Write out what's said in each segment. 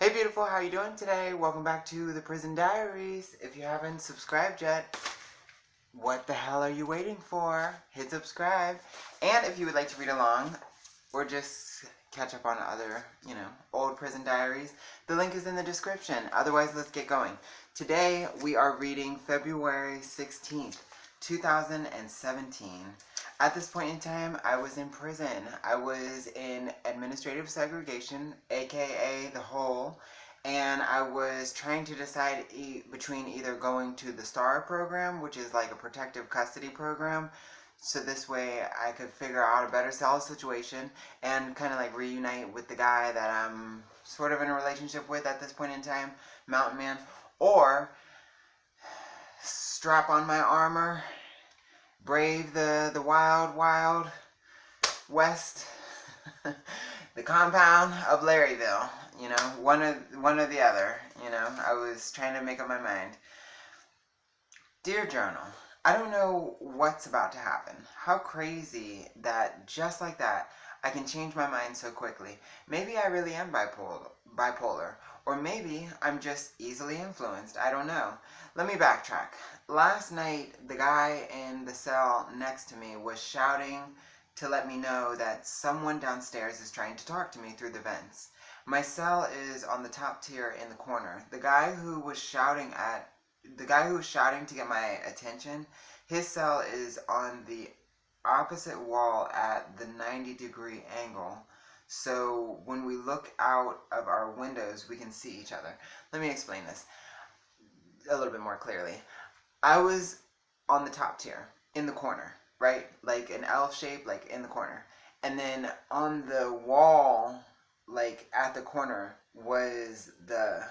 Hey beautiful, how you doing today? Welcome back to the Prison Diaries. If you haven't subscribed yet, what the hell are you waiting for? Hit subscribe. And if you would like to read along or just catch up on other, old Prison Diaries, the link is in the description. Otherwise, let's get going. Today, we are reading February 16th, 2017. At this point in time, I was in prison. I was in administrative segregation, aka the hole, and I was trying to decide between either going to the STAR program, which is like a protective custody program, so this way I could figure out a better cell situation and kind of like reunite with the guy that I'm sort of in a relationship with at this point in time, Mountain Man, or strap on my armor, brave the wild west, the compound of Larryville. One or the other. I was trying to make up my mind. Dear Journal, I don't know what's about to happen. How crazy that just like that I can change my mind so quickly. Maybe I really am bipolar, or maybe I'm just easily influenced. I don't know. Let me backtrack. Last night, the guy in the cell next to me was shouting to let me know that someone downstairs is trying to talk to me through the vents. My cell is on the top tier in the corner. The guy who was shouting to get my attention, his cell is on the opposite wall at the 90-degree angle. So when we look out of our windows, we can see each other. Let me explain this a little bit more clearly. I was on the top tier, in the corner, right? Like an L shape, like in the corner. And then on the wall, like at the corner, was the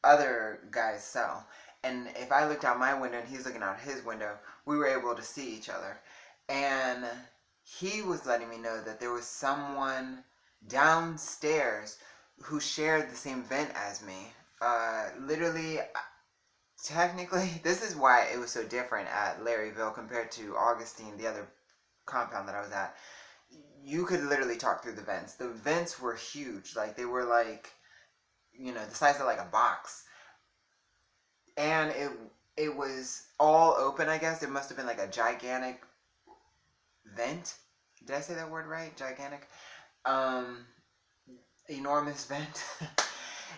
other guy's cell. And if I looked out my window and he's looking out his window, we were able to see each other. And he was letting me know that there was someone downstairs who shared the same vent as me. Literally, technically, this is why it was so different at Larryville compared to Augustine, the other compound that I was at. You could literally talk through the vents. The vents were huge. Like, they were like, the size of like a box. And it was all open, I guess. It must have been like a gigantic vent. Did I say that word right? Gigantic? Enormous vent.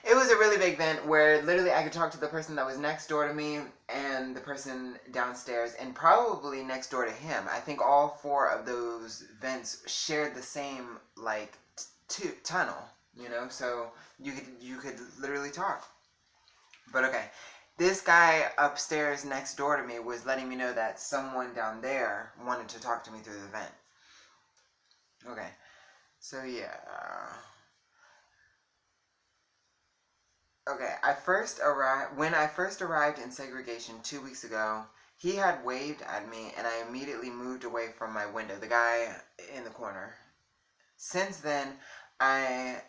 It was a really big vent where literally I could talk to the person that was next door to me and the person downstairs and probably next door to him. I think all four of those vents shared the same like tunnel, so you could literally talk. But okay, this guy upstairs next door to me was letting me know that someone down there wanted to talk to me through the vent. Okay, so yeah. Okay, when I first arrived in segregation 2 weeks ago, he had waved at me and I immediately moved away from my window, the guy in the corner. Since then, I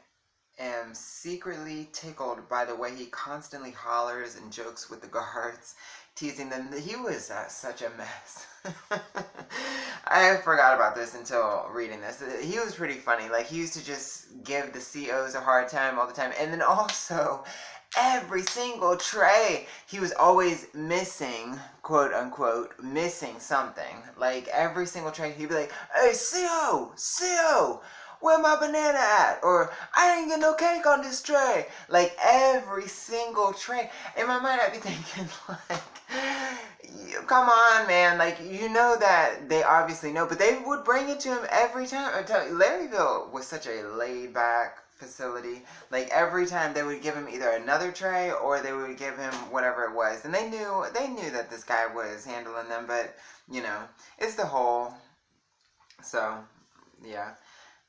am secretly tickled by the way he constantly hollers and jokes with the guards, teasing them. He was such a mess. I forgot about this until reading this. He was pretty funny. Like, he used to just give the COs a hard time all the time. And then also, every single tray, he was always missing, quote unquote, missing something. Like, every single tray, he'd be like, "Hey, CO, where my banana at?" Or, "I didn't get no cake on this tray." Like, every single tray. In my mind, I'd be thinking, like, come on, man. Like, that they obviously know, but they would bring it to him every time. I tell you, Larryville was such a laid-back facility. Like, every time they would give him either another tray or they would give him whatever it was. And they knew that this guy was handling them, but, it's the whole. So, yeah.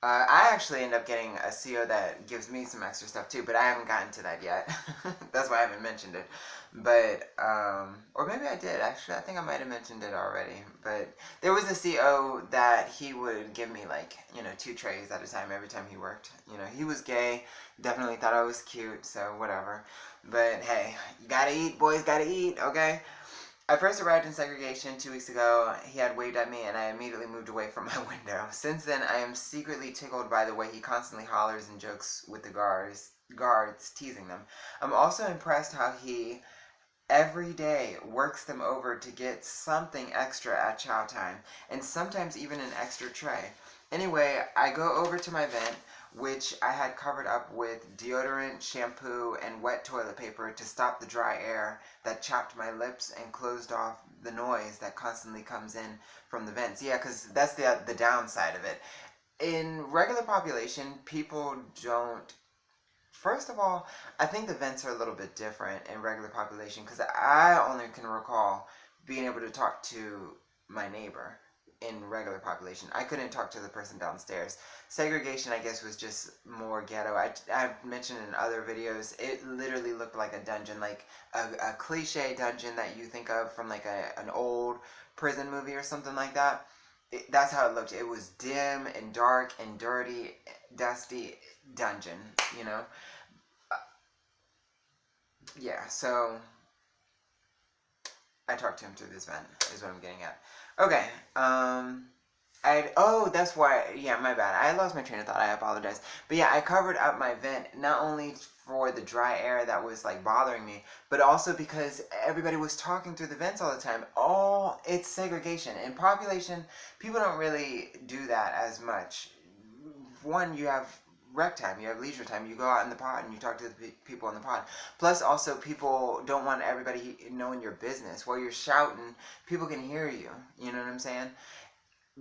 I actually end up getting a CO that gives me some extra stuff too, but I haven't gotten to that yet. That's why I haven't mentioned it. But, or maybe I did. Actually, I think I might have mentioned it already. But there was a CO that he would give me, like, 2 trays at a time every time he worked. He was gay. Definitely thought I was cute, so whatever. But hey, you gotta eat, boys gotta eat, okay? I first arrived in segregation 2 weeks ago. He had waved at me and I immediately moved away from my window. Since then, I am secretly tickled by the way he constantly hollers and jokes with the guards, teasing them. I'm also impressed how he every day works them over to get something extra at chow time, and sometimes even an extra tray. Anyway, I go over to my vent, which I had covered up with deodorant, shampoo, and wet toilet paper to stop the dry air that chapped my lips and closed off the noise that constantly comes in from the vents. Yeah, because that's the downside of it. In regular population, people don't. First of all, I think the vents are a little bit different in regular population because I only can recall being able to talk to my neighbor in regular population. I couldn't talk to the person downstairs. Segregation, I guess, was just more ghetto. I've mentioned in other videos, it literally looked like a dungeon, like a cliche dungeon that you think of from like an old prison movie or something like that. That's how it looked. It was dim and dark and dirty, dusty dungeon, you know? Yeah, so I talked to him through this vent, is what I'm getting at. Okay, that's why, yeah, my bad. I lost my train of thought, I apologize. But yeah, I covered up my vent, not only for the dry air that was, like, bothering me, but also because everybody was talking through the vents all the time. It's segregation. In population, people don't really do that as much. One, you have rec time, you have leisure time, you go out in the pod and you talk to the people in the pod. Plus, also, people don't want everybody knowing your business. While you're shouting, people can hear you. You know what I'm saying?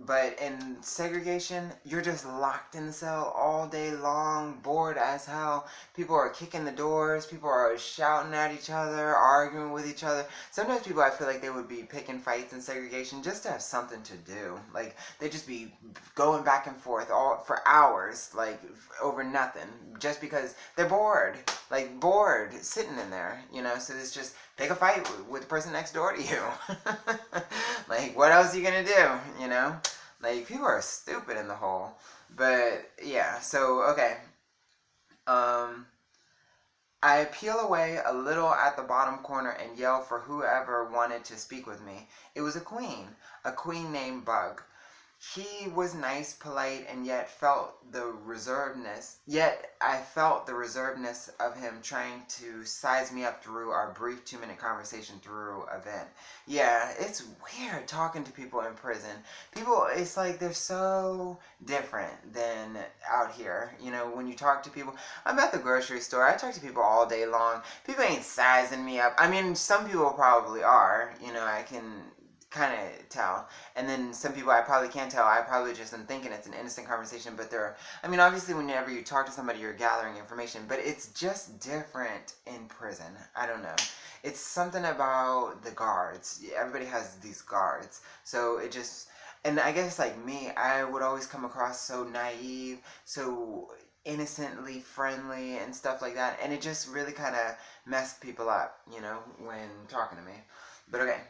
But in segregation, you're just locked in the cell all day long, bored as hell. People are kicking the doors. People are shouting at each other, arguing with each other. Sometimes people, I feel like they would be picking fights in segregation just to have something to do. Like, they'd just be going back and forth all for hours, like, over nothing. Just because they're bored. Like, bored, sitting in there, you know? So it's just, pick a fight with the person next door to you. Like, what else are you gonna do, you know? Like, people are stupid in the hole. But, yeah, so, okay. I peel away a little at the bottom corner and yell for whoever wanted to speak with me. It was a queen named Bug. He was nice, polite, and yet I felt the reservedness of him trying to size me up through our brief 2-minute conversation through a vent. Yeah, it's weird talking to people in prison. People, it's like they're so different than out here. You know, when you talk to people, I'm at the grocery store, I talk to people all day long. People ain't sizing me up. I mean, some people probably are, you know, I can kind of tell. And then some people I probably can't tell. I probably just am thinking it's an innocent conversation, but obviously whenever you talk to somebody, you're gathering information, but it's just different in prison. I don't know. It's something about the guards. Everybody has these guards. So it just, and I guess like me, I would always come across so naive, so innocently friendly and stuff like that. And it just really kind of messed people up, you know, when talking to me. But okay.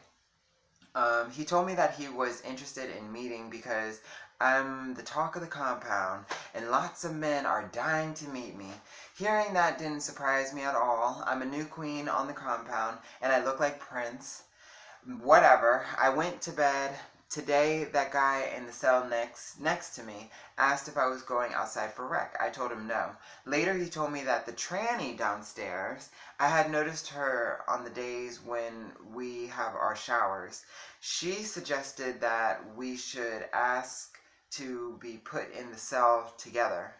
He told me that he was interested in meeting because I'm the talk of the compound and lots of men are dying to meet me. Hearing that didn't surprise me at all. I'm a new queen on the compound and I look like Prince. Whatever. I went to bed. Today, that guy in the cell next to me asked if I was going outside for rec. I told him no. Later, he told me that the tranny downstairs, I had noticed her on the days when we have our showers. She suggested that we should ask to be put in the cell together,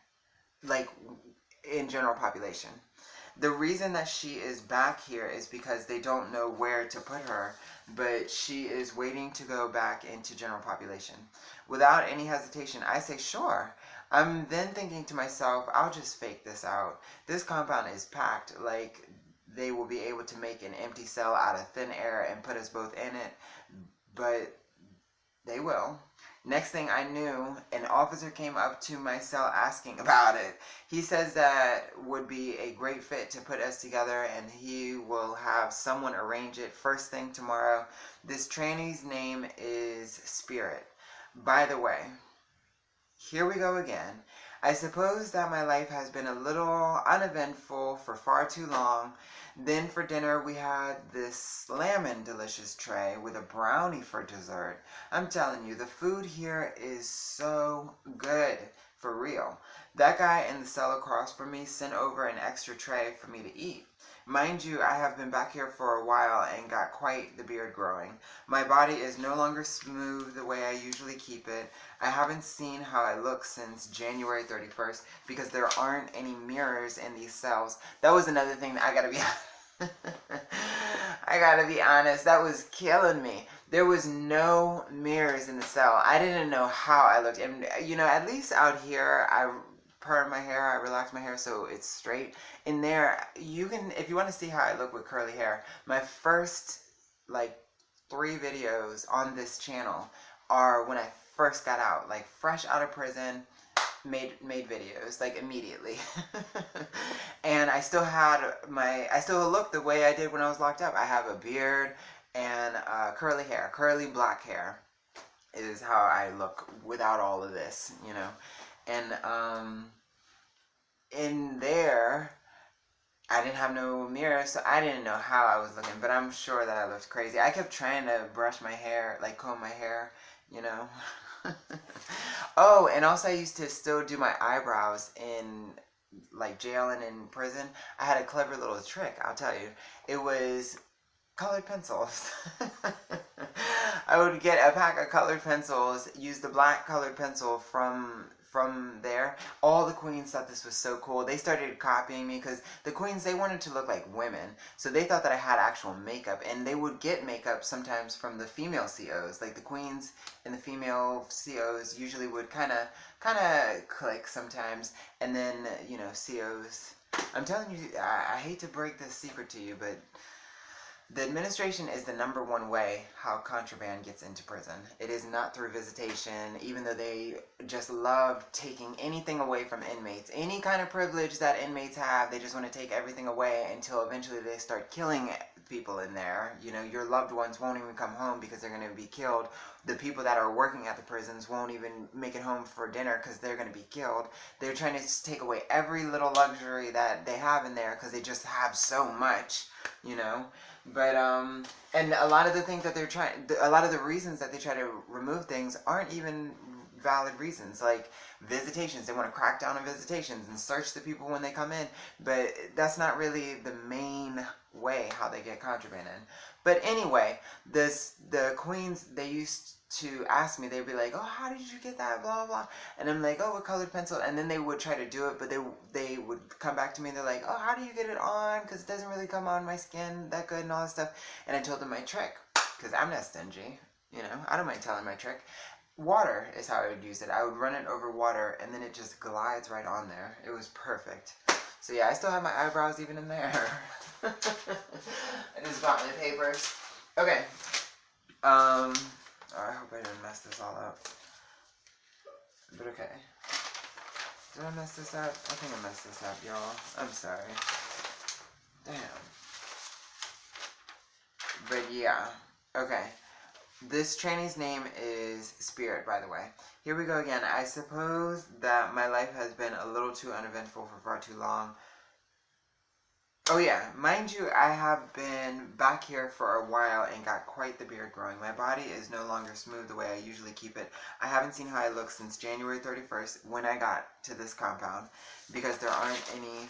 like in general population. The reason that she is back here is because they don't know where to put her, but she is waiting to go back into general population. Without any hesitation, I say sure. I'm then thinking to myself, I'll just fake this out. This compound is packed, like they will be able to make an empty cell out of thin air and put us both in it, but they will. Next thing I knew, an officer came up to my cell asking about it. He says that would be a great fit to put us together and he will have someone arrange it first thing tomorrow. This tranny's name is Spirit. By the way, here we go again. I suppose that my life has been a little uneventful for far too long. Then for dinner we had this slamming delicious tray with a brownie for dessert. I'm telling you, the food here is so good. For real. That guy in the cell across from me sent over an extra tray for me to eat. Mind you, I have been back here for a while and got quite the beard growing. My body is no longer smooth the way I usually keep it. I haven't seen how I look since January 31st because there aren't any mirrors in these cells. That was another thing that I gotta be I gotta be honest, that was killing me. There was no mirrors in the cell. I didn't know how I looked. And, you know, at least out here, I part my hair, I relax my hair so it's straight. In there, you can, if you want to see how I look with curly hair, my first, like, 3 videos on this channel are when I first got out, like, fresh out of prison, made videos, like, immediately. And I still look the way I did when I was locked up. I have a beard and curly hair, curly black hair is how I look without all of this, you know. And in there, I didn't have no mirror, so I didn't know how I was looking, but I'm sure that I looked crazy. I kept trying to brush my hair, like comb my hair, you know. Oh, and also I used to still do my eyebrows in like jail and in prison. I had a clever little trick, I'll tell you. It was colored pencils. I would get a pack of colored pencils, use the black colored pencil from there. All the queens thought this was so cool. They started copying me because the queens, they wanted to look like women. So they thought that I had actual makeup, and they would get makeup sometimes from the female COs. Like the queens and the female COs usually would kind of click sometimes, and then, you know, COs. I'm telling you, I hate to break this secret to you, but the administration is the #1 way how contraband gets into prison. It is not through visitation, even though they just love taking anything away from inmates. Any kind of privilege that inmates have, they just want to take everything away until eventually they start killing people in there. You know, your loved ones won't even come home because they're going to be killed. The people that are working at the prisons won't even make it home for dinner because they're going to be killed. They're trying to take away every little luxury that they have in there because they just have so much, you know. But, and a lot of the things that they're a lot of the reasons that they try to remove things aren't even valid reasons. Like visitations, they want to crack down on visitations and search the people when they come in. But that's not really the main way how they get contraband in. But anyway, the queens, they used to ask me, they'd be like, oh, how did you get that, blah, blah, and I'm like, oh, with colored pencil, and then they would try to do it, but they would come back to me, and they're like, oh, how do you get it on, because it doesn't really come on my skin that good, and all that stuff, and I told them my trick, because I'm not stingy, you know, I don't mind telling my trick. Water is how I would use it. I would run it over water, and then it just glides right on there. It was perfect. So yeah, I still have my eyebrows even in there. I just got my papers. Okay. I hope I didn't mess this all up. But okay. Did I mess this up? I think I messed this up, y'all. I'm sorry. Damn. But yeah. Okay. This trainee's name is Spirit, by the way. Here we go again. I suppose that my life has been a little too uneventful for far too long. Oh yeah, mind you, I have been back here for a while and got quite the beard growing. My body is no longer smooth the way I usually keep it. I haven't seen how I look since January 31st when I got to this compound because there aren't any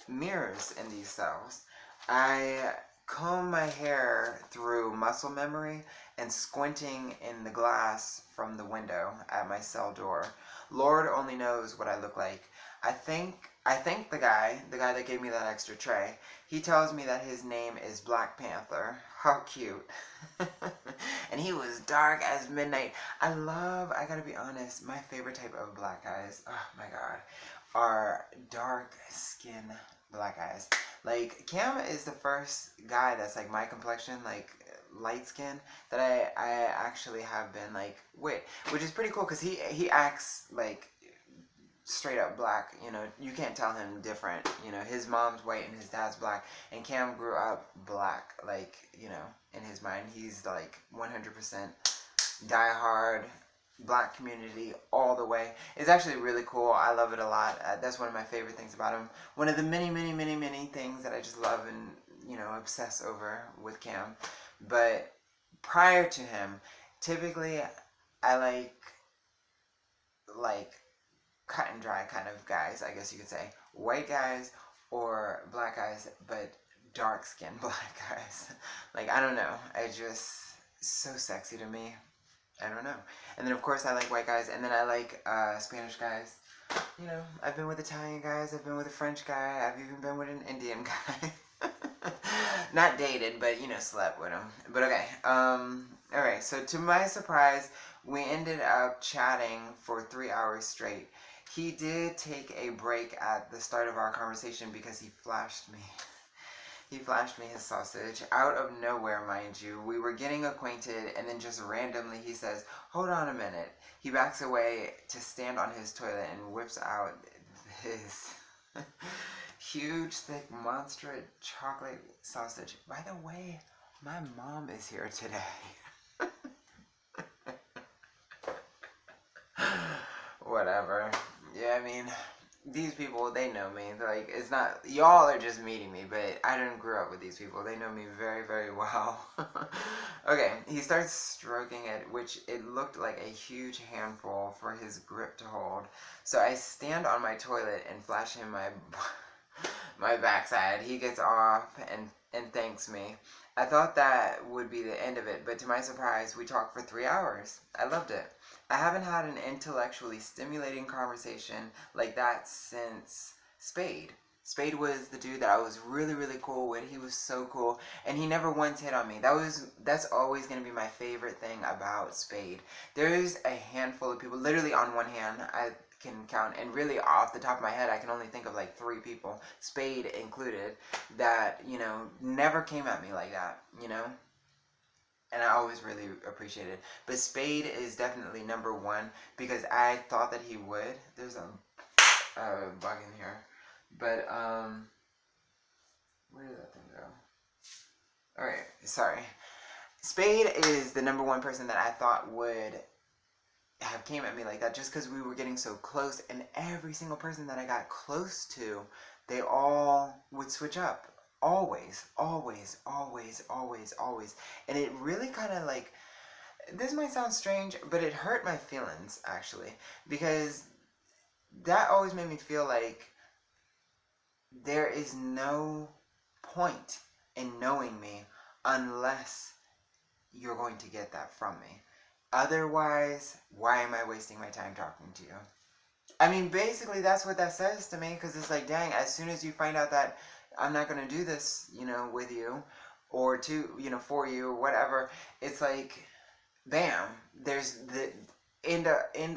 mirrors in these cells. I comb my hair through muscle memory and squinting in the glass from the window at my cell door. Lord only knows what I look like. I think the guy that gave me that extra tray, he tells me that his name is Black Panther. How cute. And he was dark as midnight. I gotta be honest, my favorite type of black guys, oh my god, are dark skin black guys. Like, Cam is the first guy that's like my complexion, like light skin, that I actually have been like with, which is pretty cool because he acts like straight up black, you know, you can't tell him different, you know, his mom's white and his dad's black, and Cam grew up black, like, you know, in his mind, he's like 100% die hard, Black community all the way. It's actually really cool. I love it a lot. That's one of my favorite things about him. One of the many, many, many, many things that I just love and, obsess over with Cam. But prior to him, typically I like cut and dry kind of guys, I guess you could say. White guys or black guys, but dark skinned black guys. Like, I don't know. So sexy to me. I don't know. And then, of course, I like white guys. And then I like Spanish guys. I've been with Italian guys. I've been with a French guy. I've even been with an Indian guy. Not dated, but, slept with him. But, okay. Alright, so to my surprise, we ended up chatting for 3 hours straight. He did take a break at the start of our conversation because he flashed me. He flashed me his sausage out of nowhere, mind you. We were getting acquainted, and then just randomly he says, "Hold on a minute." He backs away to stand on his toilet and whips out his huge, thick, monster chocolate sausage. By the way, my mom is here today. Whatever. Yeah, I mean, these people, they know me. Like, it's not, y'all are just meeting me, but I didn't grow up with these people. They know me very, very well. Okay, he starts stroking it, which it looked like a huge handful for his grip to hold. So I stand on my toilet and flash him my backside. He gets off and thanks me. I thought that would be the end of it, but to my surprise, we talked for 3 hours. I loved it. I haven't had an intellectually stimulating conversation like that since Spade. Spade was the dude that I was really, really cool with. He was so cool, and he never once hit on me. That's always going to be my favorite thing about Spade. There's a handful of people, literally on one hand, I can count, and really off the top of my head, I can only think of like 3 people, Spade included, that, never came at me like that, and I always really appreciate it. But Spade is definitely number 1 because I thought that he would. There's a bug in here. But, where did that thing go? Alright, sorry. Spade is the number 1 person that I thought would have came at me like that just because we were getting so close. And every single person that I got close to, they all would switch up. Always, always, always, always, always. And it really kind of like, this might sound strange, but it hurt my feelings, actually. Because that always made me feel like there is no point in knowing me unless you're going to get that from me. Otherwise, why am I wasting my time talking to you? I mean, basically, that's what that says to me, because it's like, dang, as soon as you find out that I'm not going to do this, with you, or for you, or whatever, it's like, bam, there's the end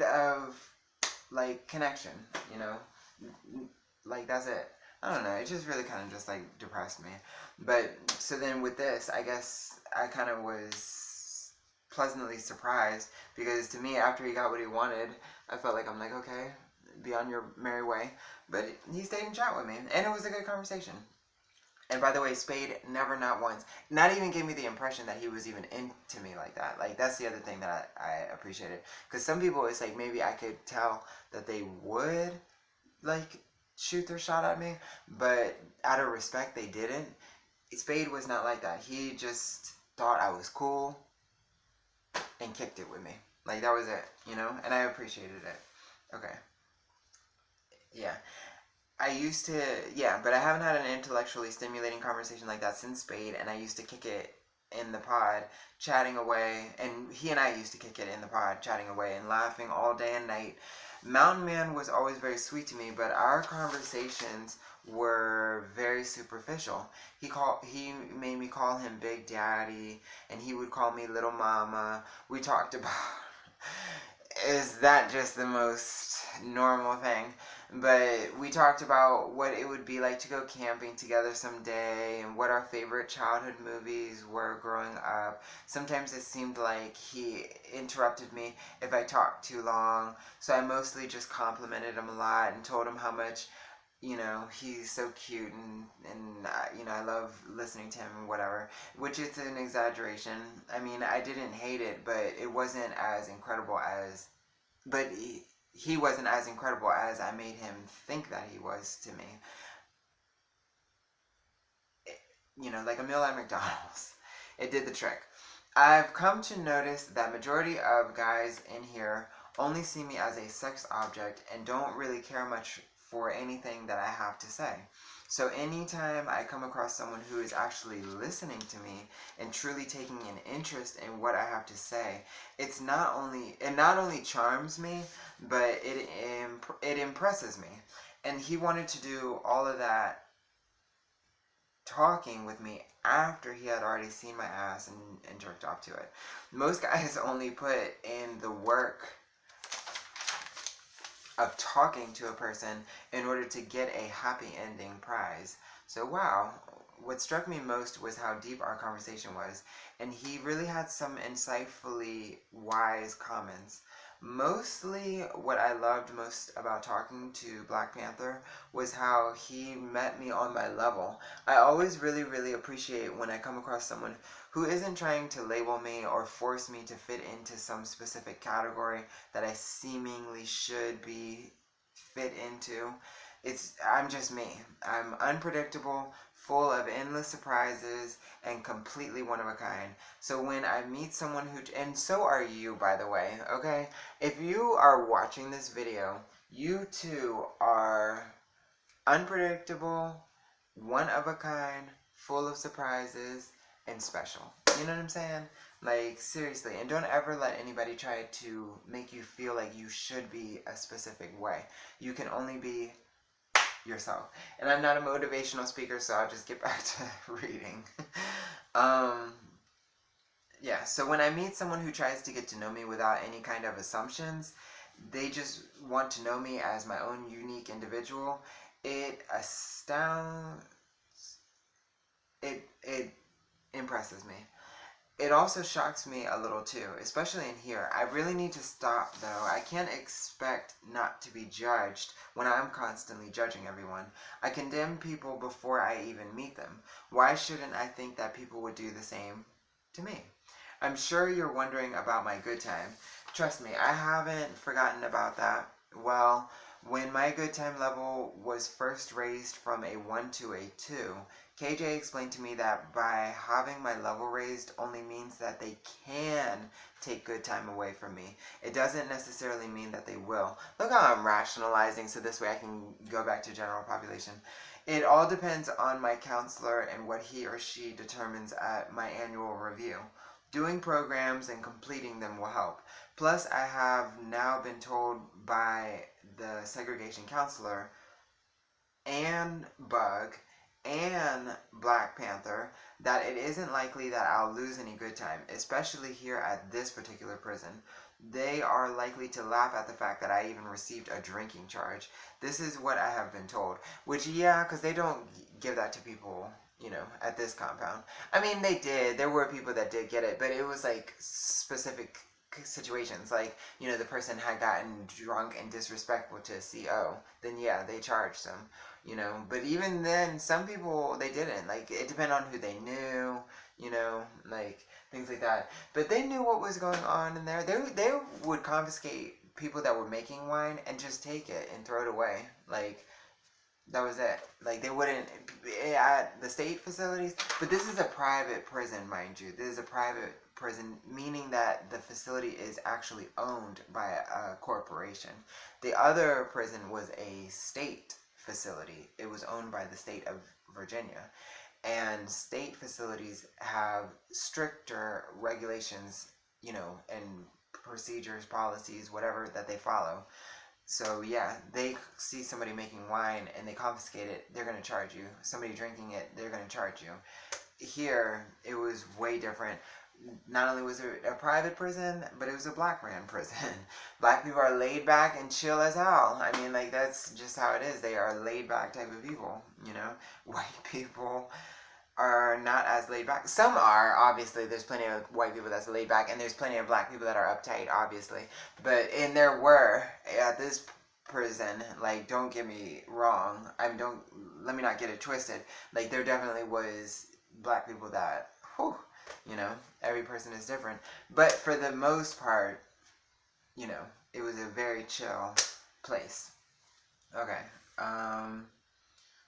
of, like, connection, like, that's it. I don't know, it just really kind of just, like, depressed me. But, so then with this, I guess I kind of was pleasantly surprised, because to me, after he got what he wanted, I felt like, I'm like, okay, be on your merry way. But he stayed and chat with me, and it was a good conversation. And by the way, Spade never, not once, not even gave me the impression that he was even into me like that. Like, that's the other thing that I appreciated. Because some people, it's like, maybe I could tell that they would, like, shoot their shot at me, but out of respect, they didn't. Spade was not like that. He just thought I was cool and kicked it with me. Like, that was it, and I appreciated it. Okay. Yeah. But I haven't had an intellectually stimulating conversation like that since Spade, and I used to kick it in the pod, chatting away, and he and I used to kick it in the pod, chatting away, and laughing all day and night. Mountain Man was always very sweet to me, but our conversations were very superficial. He made me call him Big Daddy, and he would call me Little Mama. We talked about, is that just the most normal thing? But we talked about what it would be like to go camping together someday, and what our favorite childhood movies were growing up. Sometimes it seemed like he interrupted me if I talked too long, so I mostly just complimented him a lot and told him how much, he's so cute, and I love listening to him and whatever, which is an exaggeration. I mean, I didn't hate it, but it wasn't as incredible as but he wasn't as incredible as I made him think that he was to me. You know, like a meal at McDonald's. It did the trick. I've come to notice that majority of guys in here only see me as a sex object and don't really care much for anything that I have to say. So anytime I come across someone who is actually listening to me and truly taking an interest in what I have to say, it not only charms me, but it impresses me. And he wanted to do all of that talking with me after he had already seen my ass and jerked off to it. Most guys only put in the work of talking to a person in order to get a happy ending prize. So wow, what struck me most was how deep our conversation was, and he really had some insightfully wise comments. Mostly what I loved most about talking to Black Panther was how he met me on my level. I always really appreciate when I come across someone who isn't trying to label me or force me to fit into some specific category that I seemingly should be fit into. I'm just me. I'm unpredictable, full of endless surprises, and completely one of a kind. So when I meet someone and so are you, by the way, okay? If you are watching this video, you too are unpredictable, one of a kind, full of surprises, and special. You know what I'm saying? Like, seriously. And don't ever let anybody try to make you feel like you should be a specific way. You can only be yourself. And I'm not a motivational speaker, so I'll just get back to reading. Yeah, so when I meet someone who tries to get to know me without any kind of assumptions, they just want to know me as my own unique individual, it astounds, it impresses me. It also shocks me a little too, especially in here. I really need to stop though. I can't expect not to be judged when I'm constantly judging everyone. I condemn people before I even meet them. Why shouldn't I think that people would do the same to me? I'm sure you're wondering about my good time. Trust me, I haven't forgotten about that. Well, when my good time level was first raised from a 1 to a 2, KJ explained to me that by having my level raised only means that they can take good time away from me. It doesn't necessarily mean that they will. Look how I'm rationalizing so this way I can go back to general population. It all depends on my counselor and what he or she determines at my annual review. Doing programs and completing them will help. Plus, I have now been told by the segregation counselor and Bug and Black Panther that it isn't likely that I'll lose any good time, especially here at this particular prison. They are likely to laugh at the fact that I even received a drinking charge. This is what I have been told. Which, yeah, because they don't give that to people, you know, at this compound. I mean, they did. There were people that did get it, but it was like specific situations. Like, you know, the person had gotten drunk and disrespectful to a CO. Then, yeah, they charged them. You know, but even then, some people, they didn't. Like, it depended on who they knew, you know, like, things like that. But they knew what was going on in there. They would confiscate people that were making wine and just take it and throw it away. Like, that was it. Like, they wouldn't, at the state facilities, but this is a private prison, mind you. This is a private prison, meaning that the facility is actually owned by a corporation. The other prison was a state facility. It was owned by the state of Virginia. And state facilities have stricter regulations, you know, and procedures, policies, whatever that they follow. So yeah, they see somebody making wine and they confiscate it, they're going to charge you. Somebody drinking it, they're going to charge you. Here, it was way different. Not only was it a private prison, but it was a black man prison. Black people are laid back and chill as hell. I mean, like, that's just how it is. They are laid back type of people, you know? White people are not as laid back. Some are, obviously. There's plenty of white people that's laid back, and there's plenty of black people that are uptight, obviously. But, and there were, at this prison, like, don't get me wrong. Let me not get it twisted. Like, there definitely was black people that, whew, you know, every person is different. But for the most part, you know, it was a very chill place. Okay.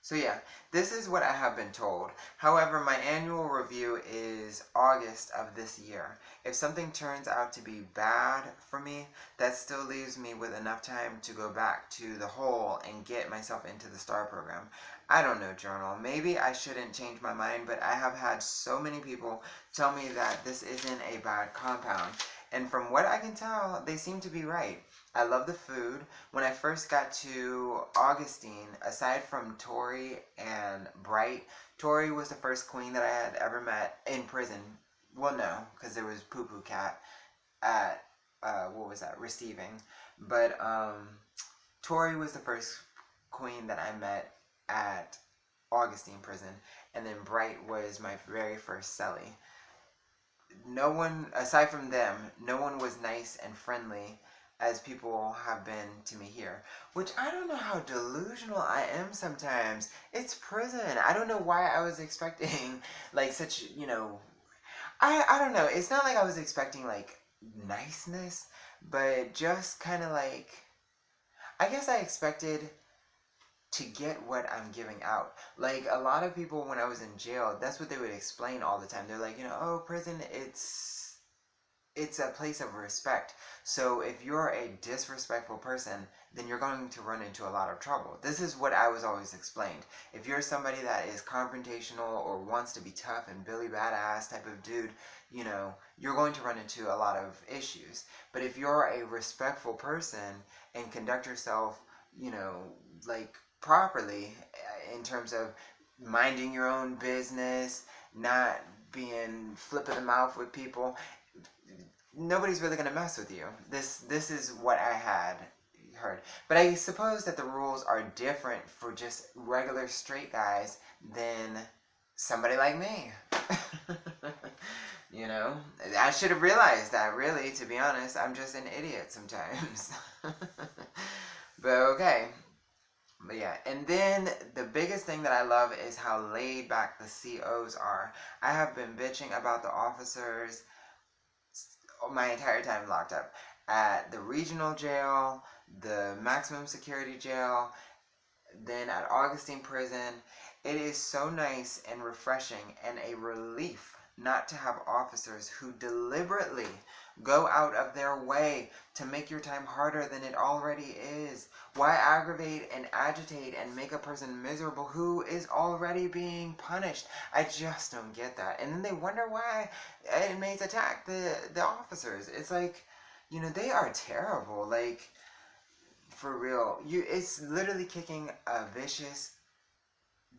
So yeah, this is what I have been told. However, my annual review is August of this year. If something turns out to be bad for me, that still leaves me with enough time to go back to the hole and get myself into the STAR program. I don't know, Journal. Maybe I shouldn't change my mind, but I have had so many people tell me that this isn't a bad compound. And from what I can tell, they seem to be right. I love the food. When I first got to Augustine, aside from Tori and Bright, Tori was the first queen that I had ever met in prison. Well, no, because there was Poo Poo Cat at, what was that, receiving. But Tori was the first queen that I met at Augustine prison. And then Bright was my very first cellie. No one, aside from them, no one was nice and friendly as people have been to me here. Which I don't know how delusional I am sometimes. It's prison. I don't know why I was expecting like such, I don't know. It's not like I was expecting like niceness, but just kind of like, I guess I expected to get what I'm giving out. Like a lot of people when I was in jail, that's what they would explain all the time. They're like, oh, prison, it's a place of respect. So if you're a disrespectful person, then you're going to run into a lot of trouble. This is what I was always explained. If you're somebody that is confrontational or wants to be tough and Billy Badass type of dude, you're going to run into a lot of issues. But if you're a respectful person and conduct yourself, like properly in terms of minding your own business, not being flip of the mouth with people, nobody's really gonna mess with you. This is what I had heard. But I suppose that the rules are different for just regular straight guys than somebody like me. I should have realized that, really, to be honest. I'm just an idiot sometimes. But okay. But yeah, and then the biggest thing that I love is how laid back the COs are. I have been bitching about the officers my entire time locked up at the regional jail, the maximum security jail, then at Augustine prison. It is so nice and refreshing and a relief not to have officers who deliberately go out of their way to make your time harder than it already is. Why aggravate and agitate and make a person miserable who is already being punished? I just don't get that. And then they wonder why inmates attack the officers. It's like, they are terrible. Like, for real. It's literally kicking a vicious,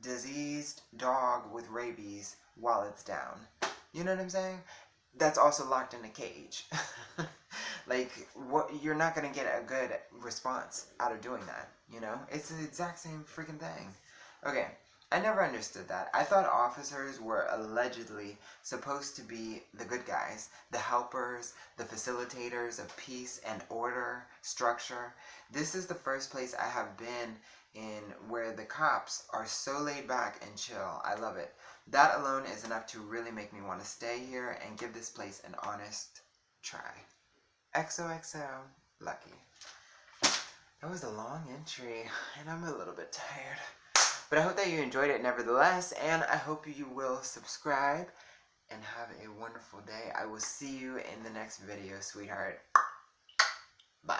diseased dog with rabies while it's down. You know what I'm saying? That's also locked in a cage. Like, you're not going to get a good response out of doing that, It's the exact same freaking thing. Okay, I never understood that. I thought officers were allegedly supposed to be the good guys, the helpers, the facilitators of peace and order, structure. This is the first place I have been in where the cops are so laid back and chill. I love it. That alone is enough to really make me want to stay here and give this place an honest try. XOXO, Lucky. That was a long entry, and I'm a little bit tired. But I hope that you enjoyed it nevertheless, and I hope you will subscribe and have a wonderful day. I will see you in the next video, sweetheart. Bye.